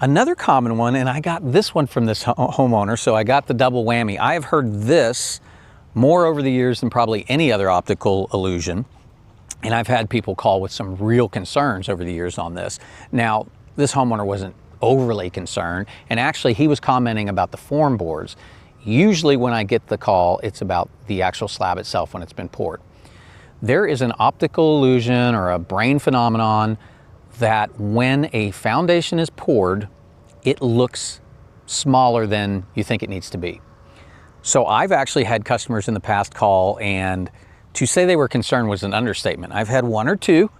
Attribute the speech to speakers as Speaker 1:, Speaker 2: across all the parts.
Speaker 1: Another common one, and I got this one from this homeowner, so I got the double whammy. I have heard this more over the years than probably any other optical illusion, and I've had people call with some real concerns over the years on this. Now, this homeowner wasn't overly concerned, and actually he was commenting about the form boards. Usually when I get the call, it's about the actual slab itself when it's been poured. There is an optical illusion or a brain phenomenon that when a foundation is poured, it looks smaller than you think it needs to be. So I've actually had customers in the past call, and to say they were concerned was an understatement. I've had one or two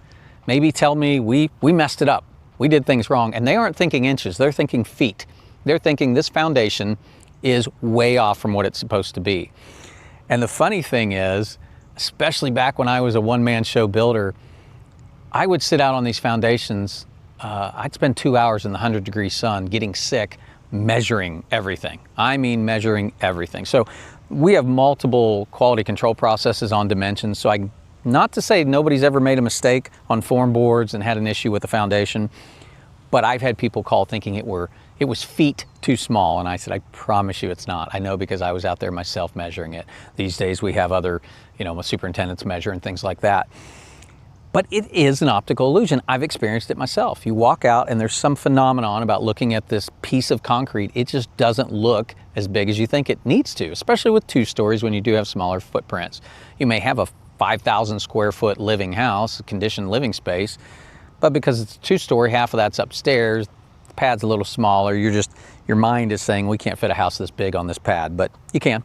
Speaker 1: maybe tell me we messed it up, we did things wrong, and they aren't thinking inches, they're thinking feet. They're thinking this foundation is way off from what it's supposed to be. And the funny thing is, especially back when I was a one-man show builder, I would sit out on these foundations. I'd spend 2 hours in the 100-degree sun getting sick, measuring everything. I mean measuring everything. So we have multiple quality control processes on dimensions. So not to say nobody's ever made a mistake on form boards and had an issue with the foundation, but I've had people call thinking it was feet too small. And I said, I promise you it's not. I know because I was out there myself measuring it. These days we have other, superintendents measure and things like that. But it is an optical illusion. I've experienced it myself. You walk out and there's some phenomenon about looking at this piece of concrete. It just doesn't look as big as you think it needs to, especially with 2 stories when you do have smaller footprints. You may have a 5,000 square foot living house, conditioned living space, but because it's a 2-story, half of that's upstairs, the pad's a little smaller, your mind is saying we can't fit a house this big on this pad, but you can.